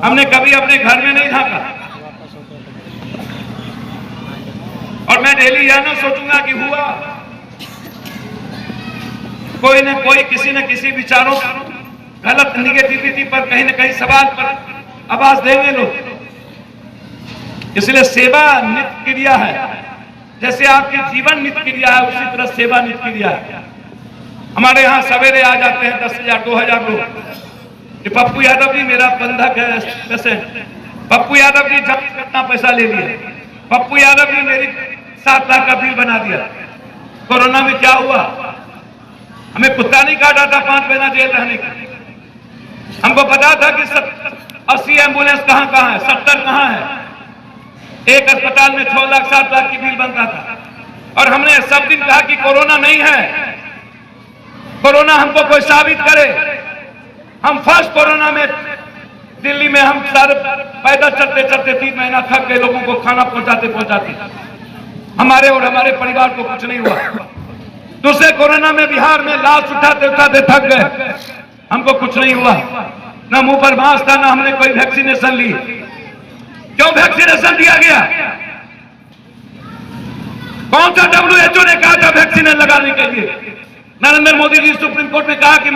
हमने कभी अपने घर में नहीं झांका। और मैं डेली यह ना सोचूंगा कि हुआ कोई न कोई किसी न किसी विचारों गलत निगेटिविटी पर कहीं न कहीं सवाल पर आवाज देंगे लोग। इसलिए सेवा नित्य क्रिया है, जैसे आपकी जीवन नित्य क्रिया है उसी तरह सेवा नित्य क्रिया है। हमारे यहाँ सवेरे आ जाते हैं 10,000 2,000 लोग कि पप्पू यादव जी मेरा बंधक है पेशेंट, पप्पू यादव जी जब कितना पैसा ले लिया, पप्पू यादव जी मेरी 7 लाख का बिल बना दिया। कोरोना में क्या हुआ? हमें कुत्ता नहीं काटा था 5 महीना जेल रहने का। हमको पता था कि 80 एम्बुलेंस कहां कहां है, 70 कहां है। एक अस्पताल में 6 लाख 7 लाख की बिल बनता था। और हमने सब दिन कहा कि कोरोना नहीं है, कोरोना हमको कोई साबित करे। हम फर्स्ट कोरोना में दिल्ली में हम सारे पैदल चलते चलते 3 महीना थक गए, लोगों को खाना पहुंचाते पहुंचाते। हमारे और हमारे परिवार को कुछ नहीं हुआ। दूसरे कोरोना में बिहार में लाश उठाते उठाते थक गए, हमको कुछ नहीं हुआ। ना मुंह पर मास्क था, ना हमने कोई वैक्सीनेशन ली। क्यों वैक्सीनेशन दिया गया? कौन सा WHO ने कहा था वैक्सीन लगाने के लिए? नरेंद्र मोदी जी सुप्रीम कोर्ट में कहा कि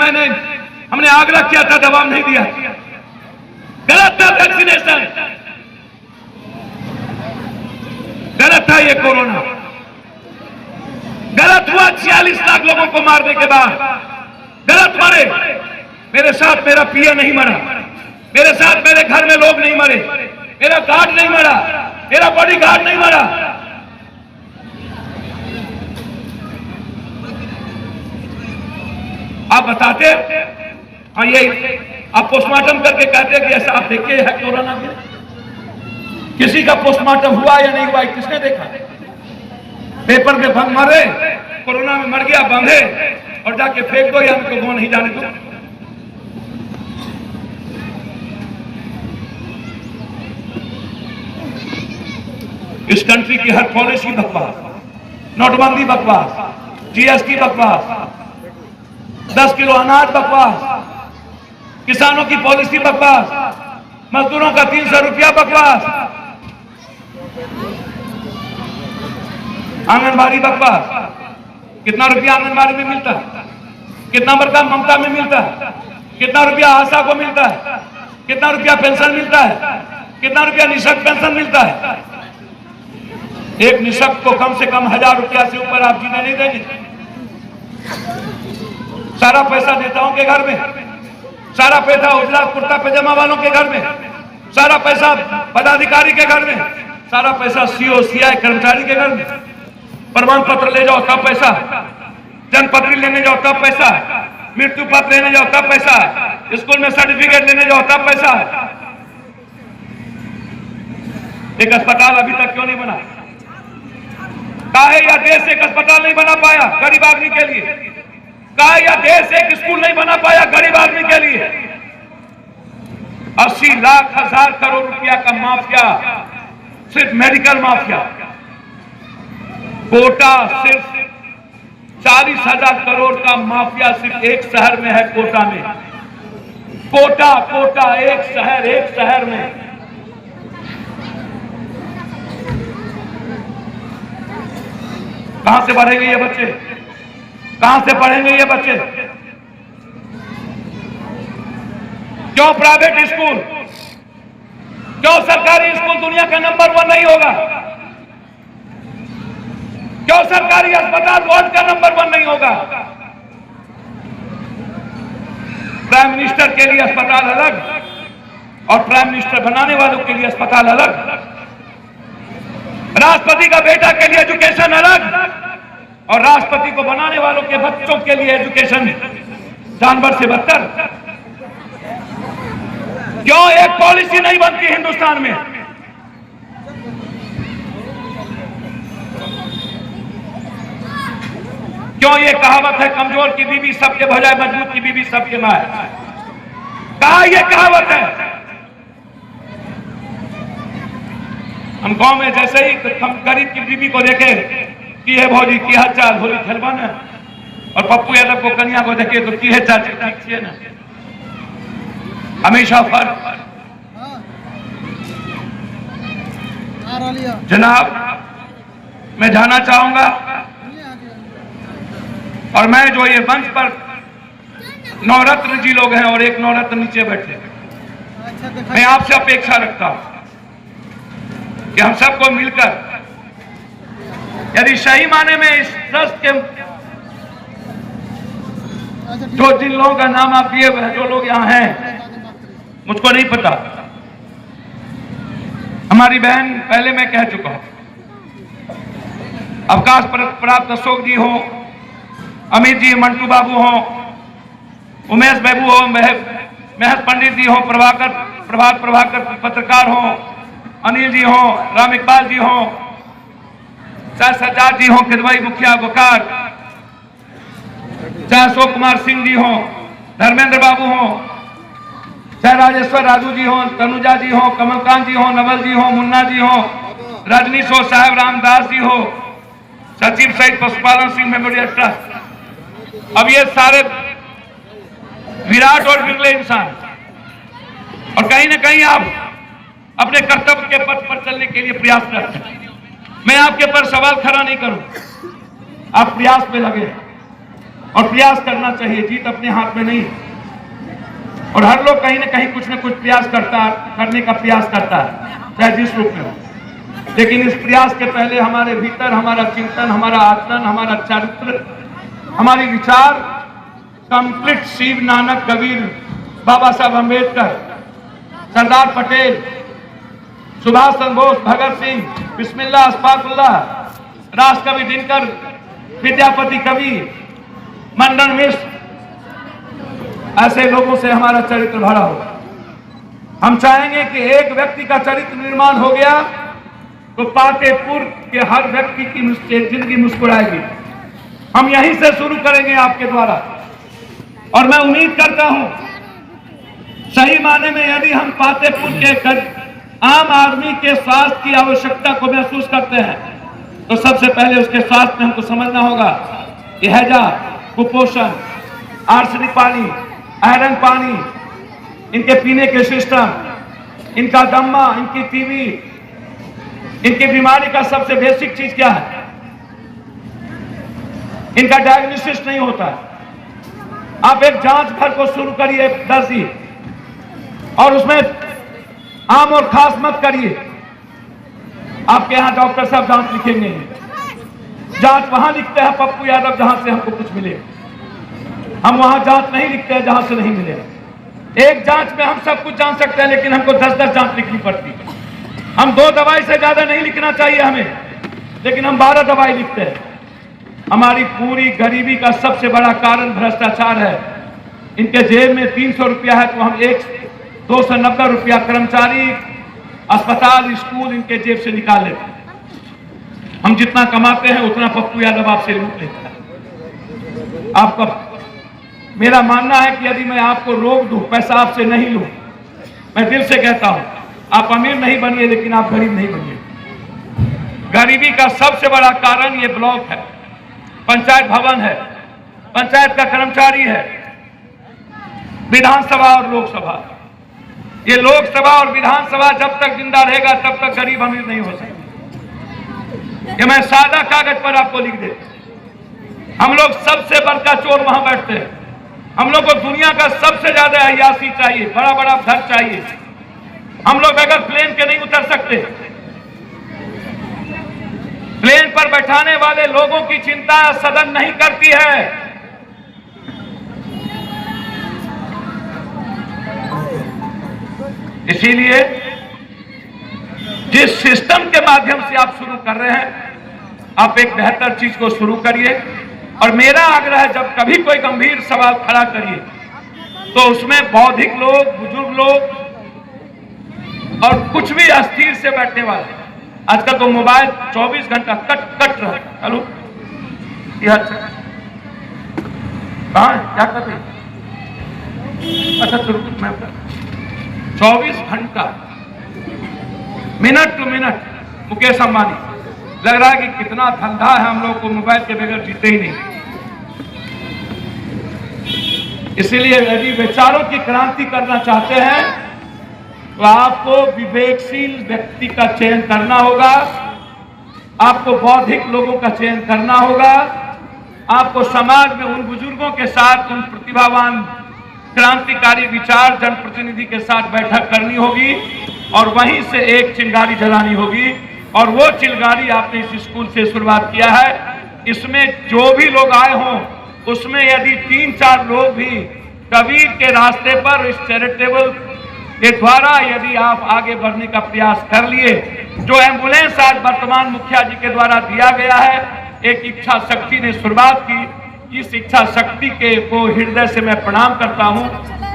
हमने आग्रह किया था, जवाब नहीं दिया। गलत था वैक्सीनेशन, गलत था ये कोरोना, गलत हुआ। 46 लाख लोगों को मारने के बाद गलत मरे। मेरे साथ मेरा पिया नहीं मरा, मेरे साथ मेरे घर में लोग नहीं मरे, मेरा गार्ड नहीं मरा, मेरा बॉडी गार्ड नहीं मरा। आप बताते और ये आप पोस्टमार्टम करके कहते कि ऐसा आप देखिए है कोरोना में। किसी का पोस्टमार्टम हुआ या नहीं हुआ किसने देखा? पेपर में भंग मारे, कोरोना में मर गया बंधे और जाके फेंक दो या उनको वो नहीं जाने दो। इस कंट्री की हर पॉलिसी बकवास, नोटबंदी बकवास, GST बकवास, 10 किलो अनाज बकवास, किसानों की पॉलिसी बकवास, मजदूरों का 300 रुपया बकवास, आंगनबाड़ी बकवास। कितना रुपया आंगनबाड़ी में मिलता है? कितना बड़का ममता में मिलता है? कितना रुपया आशा को मिलता है? कितना रुपया पेंशन मिलता है? कितना रुपया निःशक्त पेंशन मिलता है? एक निःशक्त को कम से कम 1000 रुपया से ऊपर आप जीने नहीं देंगे। सारा पैसा नेताओं के घर में, सारा पैसा उजला कुर्ता पैजामा वालों के घर में, सारा पैसा पदाधिकारी के घर में, सारा पैसा CO CI कर्मचारी के घर में। प्रमाण पत्र ले जाओ तब पैसा, जन्मपत्री लेने जाओ तब पैसा, मृत्यु पत्र लेने जाओ तब पैसा, स्कूल में सर्टिफिकेट लेने जाओ तब पैसा। एक अस्पताल अभी तक क्यों नहीं बना? काहे या देश एक अस्पताल नहीं बना पाया गरीब आदमी के लिए? काहे या देश एक स्कूल नहीं बना पाया गरीब आदमी के लिए? 80 लाख 1000 करोड़ रुपया का माफिया, सिर्फ मेडिकल माफिया। कोटा सिर्फ 40,000 करोड़ का माफिया सिर्फ एक शहर में है, कोटा में। कोटा एक शहर में। कहां से बढ़ेंगे ये बच्चे? कहां से पढ़ेंगे ये बच्चे? क्यों प्राइवेट स्कूल, क्यों सरकारी स्कूल दुनिया का नंबर 1 नहीं होगा? क्यों सरकारी अस्पताल वर्ल्ड का नंबर 1 नहीं होगा? प्राइम मिनिस्टर के लिए अस्पताल अलग और प्राइम मिनिस्टर बनाने वालों के लिए अस्पताल अलग। राष्ट्रपति का बेटा के लिए एजुकेशन अलग और राष्ट्रपति को बनाने वालों के बच्चों के लिए एजुकेशन जानवर से बदतर। क्यों एक पॉलिसी नहीं बनती हिंदुस्तान में? क्यों ये कहावत है कमजोर की बीवी सबके भजाए मजबूत की बीवी सबके माए? कहा ये कहावत है? हम गांव में जैसे ही हम गरीब की बीवी को देखे कि है भौजी की हाल चाल, होली खेलबन है, और पप्पू यादव को कन्या को देखे तो की है चाची ठीक है ना, हमेशा फर्क। जनाब, मैं जाना चाहूंगा और मैं जो ये मंच पर नवरत्न जी लोग हैं और एक नवरत्न नीचे बैठे, मैं आपसे अपेक्षा रखता हूं कि हम सबको मिलकर यदि सही माने में इस ट्रस्ट के जो जिन लोगों का नाम आप दिए हुए, जो लोग यहाँ हैं, मुझको नहीं पता। हमारी बहन पहले मैं कह चुका हूं, अवकाश प्राप्त अशोक जी हो, अमित जी, मंटू बाबू हो, उमेश बाबू हो, महस पंडित जी हो, प्रभात प्रभाकर पत्रकार हो, अनिल जी हो, राम इकबाल जी हो, चाहे सज्जाद जी हो, किदवई मुखिया वकार, चाहे अशोक कुमार सिंह जी हो, धर्मेंद्र बाबू हो, चाहे राजेश्वर राजू जी हो, तनुजा जी हो, कमलकांत जी हो, नवल जी हो, मुन्ना जी हो, रजनीश हो, साहेब रामदास जी हो, सचिव सहित पशुपालन सिंह मेमोरियल ट्रस्ट। अब ये सारे विराट और बिरले इंसान, और कहीं ना कहीं आप अपने कर्तव्य के पथ पर चलने के लिए प्रयास करते हैं। मैं आपके पर सवाल खड़ा नहीं करूं, आप प्रयास में लगे और प्रयास करना चाहिए, जीत अपने हाथ में नहीं। और हर लोग कहीं ना कहीं कुछ न कुछ प्रयास करने का प्रयास करता है, चाहे जिस रूप में हो। लेकिन इस प्रयास के पहले हमारे भीतर हमारा चिंतन, हमारा आचरण, हमारा चरित्र, हमारी विचार कंप्लीट शिव, नानक, कबीर, बाबा साहब अम्बेडकर, सरदार पटेल, सुभाष चंद्र बोस, भगत सिंह, बिस्मिल्लाह, अशफाकुल्लाह, राष्ट्रकवि दिनकर, विद्यापति कवि, मंडन मिश्र, ऐसे लोगों से हमारा चरित्र भरा हो। हम चाहेंगे कि एक व्यक्ति का चरित्र निर्माण हो गया तो पातेपुर के हर व्यक्ति की जिंदगी मुस्कुराएगी। हम यहीं से शुरू करेंगे आपके द्वारा, और मैं उम्मीद करता हूं सही माने में यदि हम पातेपुर के आम आदमी के स्वास्थ्य की आवश्यकता को महसूस करते हैं तो सबसे पहले उसके स्वास्थ्य में हमको समझना होगा कि हैजा, कुपोषण, आर्सेनिक पानी, आयरन पानी, इनके पीने के सिस्टम, इनका दम्मा, इनकी टीबी, इनकी बीमारी का सबसे बेसिक चीज क्या है? इनका डायग्नोसिस नहीं होता है। आप एक जांच घर को शुरू करिए 10 दिन, और उसमें आम और खास मत करिए। आपके यहां डॉक्टर साहब जांच लिखेंगे, जांच वहां लिखते हैं पप्पू यादव जहां से हमको कुछ मिले, हम वहां जांच नहीं लिखते हैं जहां से नहीं मिले। एक जांच में हम सब कुछ जान सकते हैं, लेकिन हमको 10-10 जांच लिखनी पड़ती है। हम 2 दवाई से ज्यादा नहीं लिखना चाहिए हमें, लेकिन हम 12 दवाई लिखते हैं। हमारी पूरी गरीबी का सबसे बड़ा कारण भ्रष्टाचार है। इनके जेब में 300 रुपया है तो हम 290 रुपया कर्मचारी, अस्पताल, स्कूल इनके जेब से निकाल लेते हैं। हम जितना कमाते हैं उतना पप्पू यादव आपसे लूट लेता है। आपका मेरा मानना है कि यदि मैं आपको रोक दूं, पैसा आपसे नहीं लूं, मैं दिल से कहता हूं, आप अमीर नहीं बनिए लेकिन आप गरीब नहीं बनिए। गरीबी का सबसे बड़ा कारण ये ब्लॉक है, पंचायत भवन है, पंचायत का कर्मचारी है, विधानसभा और लोकसभा। ये लोकसभा और विधानसभा जब तक जिंदा रहेगा तब तक गरीब अमीर नहीं हो सकता। ये मैं सादा कागज पर आपको लिख देता। हम लोग सबसे बड़का चोर वहां बैठते हैं। हम लोग को दुनिया का सबसे ज्यादा अय्यासी चाहिए, बड़ा बड़ा घर चाहिए। हम लोग बगैर प्लेन के नहीं उतर सकते। प्लेन पर बैठाने वाले लोगों की चिंता सदन नहीं करती है। इसीलिए जिस सिस्टम के माध्यम से आप शुरू कर रहे हैं, आप एक बेहतर चीज को शुरू करिए। और मेरा आग्रह है, जब कभी कोई गंभीर सवाल खड़ा करिए तो उसमें बौद्धिक लोग, बुजुर्ग लोग और कुछ भी अस्थिर से बैठने वाले, आजकल तो मोबाइल 24 घंटा कट रहा है। हेलो, कहाँ क्या कर रही? अच्छा चलो, मैं 24 घंटा minute to minute Mukesh Ambani, लग रहा है कि कितना धंधा है हम लोग को, मोबाइल के बगैर जीते ही नहीं। इसीलिए यदि विचारों की क्रांति करना चाहते हैं तो आपको विवेकशील व्यक्ति का चयन करना होगा, आपको बौद्धिक लोगों का चयन करना होगा, आपको समाज में उन बुजुर्गों के साथ, उन प्रतिभावान क्रांतिकारी विचार जनप्रतिनिधि के साथ बैठक करनी होगी और वहीं से एक चिंगारी जलानी होगी। और वो चिंगारी आपने इस स्कूल से शुरुआत किया है। इसमें जो भी लोग आए हों, उसमें यदि 3-4 लोग भी कबीर के रास्ते पर इस चैरिटेबल के द्वारा यदि आप आगे बढ़ने का प्रयास कर लिए, जो एम्बुलेंस आज वर्तमान मुखिया जी के द्वारा दिया गया है, एक इच्छा शक्ति ने शुरुआत की, इस इच्छा शक्ति के को हृदय से मैं प्रणाम करता हूं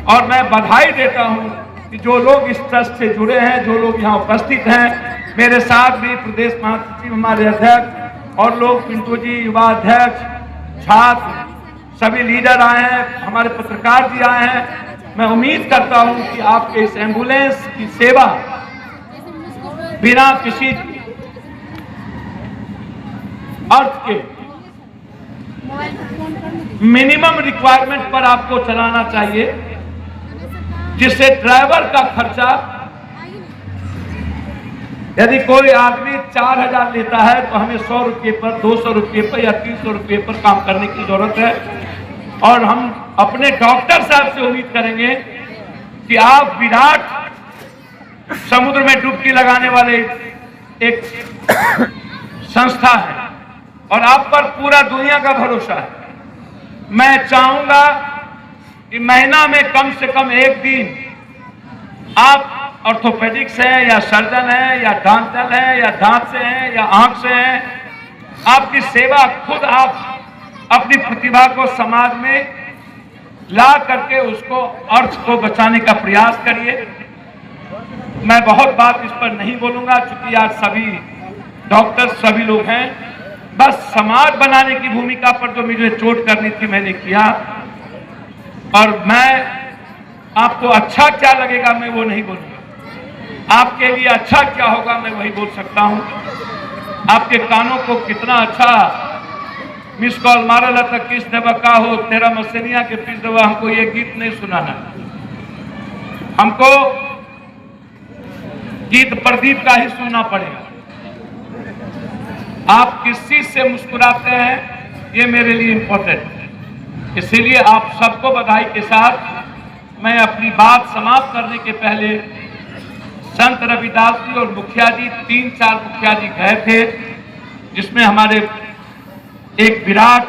और मैं बधाई देता हूं कि जो लोग इस ट्रस्ट से जुड़े हैं, जो लोग यहाँ उपस्थित हैं, मेरे साथ भी प्रदेश महासचिव हमारे अध्यक्ष और लोग, पिंटू जी युवा अध्यक्ष, छात्र, सभी लीडर आए हैं, हमारे पत्रकार जी आए हैं। मैं उम्मीद करता हूं कि आपके इस एम्बुलेंस की सेवा बिना किसी अर्थ के मिनिमम रिक्वायरमेंट पर आपको चलाना चाहिए, जिससे ड्राइवर का खर्चा, यदि कोई आदमी 4,000 लेता है तो हमें 100 रुपये पर, 200 रुपये पर या 300 रुपये पर काम करने की जरूरत है। और हम अपने डॉक्टर साहब से उम्मीद करेंगे कि आप विराट समुद्र में डुबकी लगाने वाले एक संस्था है और आप पर पूरा दुनिया का भरोसा है। मैं चाहूंगा कि महीना में कम से कम एक दिन आप ऑर्थोपेडिक्स है या सर्जन है या डेंटल है या दांत से है या आंख से है, आपकी सेवा खुद आप अपनी प्रतिभा को समाज में ला करके उसको अर्थ को बचाने का प्रयास करिए। मैं बहुत बात इस पर नहीं बोलूंगा क्योंकि आज सभी डॉक्टर सभी लोग हैं। बस समाज बनाने की भूमिका पर जो मुझे चोट करनी थी मैंने किया, और मैं आपको अच्छा क्या लगेगा मैं वो नहीं बोलूंगा, आपके लिए अच्छा क्या होगा मैं वही बोल सकता हूं। आपके कानों को कितना अच्छा मिस कॉल मारा लता किस दवा का हो तेरा मसनिया के पिस दवा, हमको ये गीत नहीं सुनाना, हमको गीत प्रदीप का ही सुनना पड़ेगा। आप किस चीज से मुस्कुराते हैं ये मेरे लिए इंपॉर्टेंट है। इसीलिए आप सबको बधाई के साथ मैं अपनी बात समाप्त करने के पहले संत रविदास जी और मुखिया जी, 3-4 मुखिया जी गए थे, जिसमें हमारे एक विराट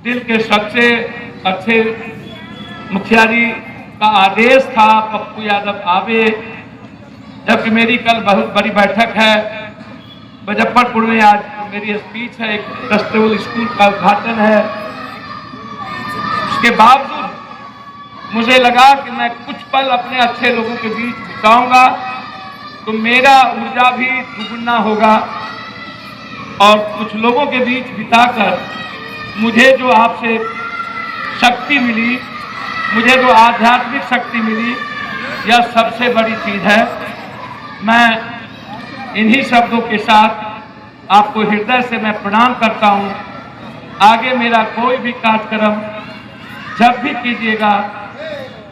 दिल के सबसे अच्छे मुखिया जी का आदेश था पप्पू यादव आवे, जबकि मेरी कल बहुत बड़ी बैठक है मुजफ्फरपुर में। आज मेरी स्पीच है, एक फेस्टिवल स्कूल का उद्घाटन है। उसके बावजूद मुझे लगा कि मैं कुछ पल अपने अच्छे लोगों के बीच बिताऊंगा तो मेरा ऊर्जा भी दुगुना होगा, और कुछ लोगों के बीच बिताकर मुझे जो आपसे शक्ति मिली, मुझे जो आध्यात्मिक शक्ति मिली, यह सबसे बड़ी चीज है। मैं इन्हीं शब्दों के साथ आपको हृदय से मैं प्रणाम करता हूं। आगे मेरा कोई भी कार्यक्रम जब भी कीजिएगा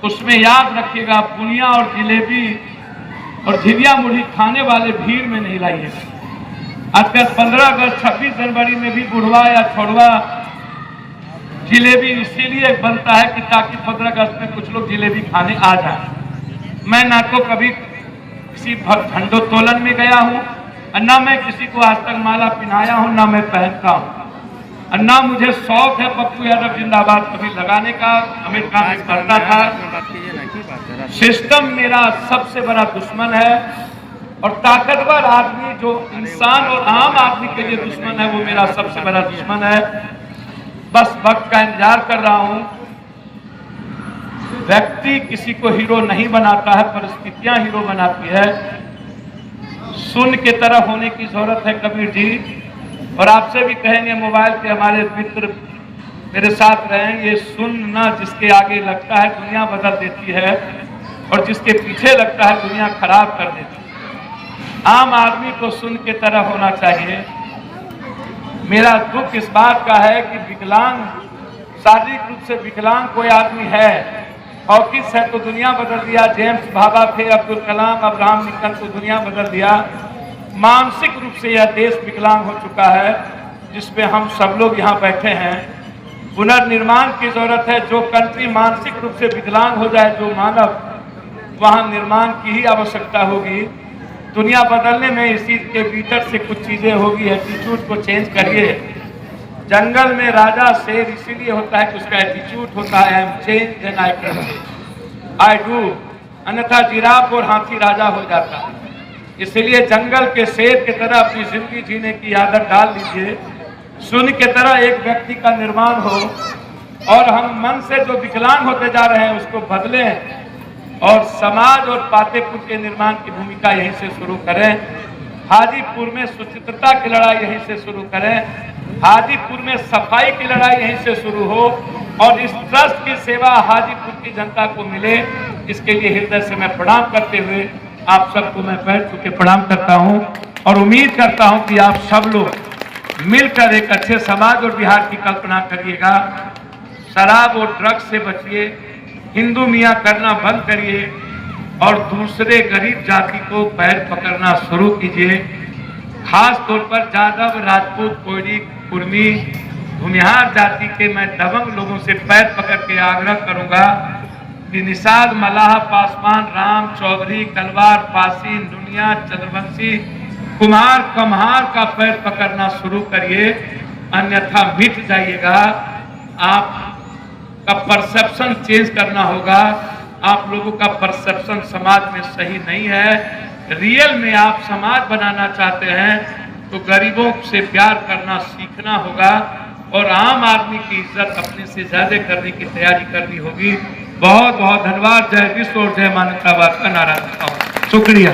उसमें याद रखिएगा, बुनिया और जिलेबी और झिलिया मुढ़ी खाने वाले भीड़ में नहीं लाइएगा। आजकल 15 अगस्त 26 जनवरी में भी बुढ़वा या छोड़वा जिलेबी इसीलिए बनता है कि ताकि 15 अगस्त में कुछ लोग जिलेबी खाने आ जाए। मैं ना तो कभी किसी झंडोत्तोलन में गया हूं, ना मैं किसी को आज तक माला पहनाया हूं, ना मैं पहनता हूं, ना मुझे शौक है पप्पू यादव जिंदाबाद कभी लगाने का। अमेरिका में करता था। सिस्टम मेरा सबसे बड़ा दुश्मन है, और ताकतवर आदमी जो इंसान और आम आदमी के लिए दुश्मन है वो मेरा सबसे बड़ा दुश्मन है। बस वक्त का इंतजार कर रहा हूं। व्यक्ति किसी को हीरो नहीं बनाता है, परिस्थितियां हीरो बनाती है। शून्य की तरह होने की जरूरत है कबीर जी, और आपसे भी कहेंगे मोबाइल पे हमारे मित्र मेरे साथ रहें, ये शून्य ना जिसके आगे लगता है दुनिया बदल देती है, और जिसके पीछे लगता है दुनिया खराब कर देती है। आम आदमी को शून्य की तरह होना चाहिए। मेरा दुख इस बात का है कि विकलांग, शारीरिक रूप से विकलांग कोई आदमी है हॉकिंस है तो दुनिया बदल दिया, जेम्स भाभा थे, अब्दुल कलाम, अब्राहम लिंकन तो दुनिया बदल दिया। मानसिक रूप से यह देश विकलांग हो चुका है, जिसमें हम सब लोग यहाँ बैठे हैं। पुनर्निर्माण की जरूरत है। जो कंट्री मानसिक रूप से विकलांग हो जाए, जो मानव, वहाँ निर्माण की ही आवश्यकता होगी। दुनिया बदलने में इसी के भीतर से कुछ चीजें होगी। एटीट्यूड को चेंज करिए। जंगल में राजा शेर इसीलिए होता है कि उसका एटीट्यूड होता है, I am change and I can I do, अन्यथा जिराफ और हाथी राजा हो जाता है। इसलिए जंगल के शेर की तरह अपनी जिंदगी जीने की आदत डाल लीजिए। शून्य की तरह एक व्यक्ति का निर्माण हो और हम मन से जो विकलांग होते जा रहे हैं उसको बदलें और समाज और पातेपुर के निर्माण की भूमिका यहीं से शुरू करें। हाजीपुर में सुचित्रता की लड़ाई यहीं से शुरू करें। हाजीपुर में सफाई की लड़ाई यहीं से शुरू हो और इस ट्रस्ट की सेवा हाजीपुर की जनता को मिले। इसके लिए हृदय से मैं प्रणाम करते हुए आप सबको मैं पैर छू के प्रणाम करता हूं और उम्मीद करता हूं कि आप सब लोग मिलकर एक अच्छे समाज और बिहार की कल्पना करिएगा। शराब और ड्रग्स से बचिए, हिंदू मियाँ करना बंद करिए और दूसरे गरीब जाति को पैर पकड़ना शुरू कीजिए। खास तौर पर जादव, राजपूत, कोयरी, कुर्मी, भूमिहार जाति के मैं दबंग लोगों से पैर पकड़ के आग्रह करूंगा कि निषाद, मल्लाह, पासवान, राम, चौधरी, कलवार, पासी, दुनिया, चंद्रवंशी, कुमार, कम्हार का पैर पकड़ना शुरू करिए, अन्यथा मिट जाइएगा। आप का परसेप्शन चेंज करना होगा। आप लोगों का परसेप्शन समाज में सही नहीं है। रियल में आप समाज बनाना चाहते हैं तो गरीबों से प्यार करना सीखना होगा और आम आदमी की इज्जत अपने से ज्यादा करने की तैयारी करनी होगी। बहुत बहुत धन्यवाद। जय विश्व और जय मानवतावाद का नारा देता हूँ। शुक्रिया।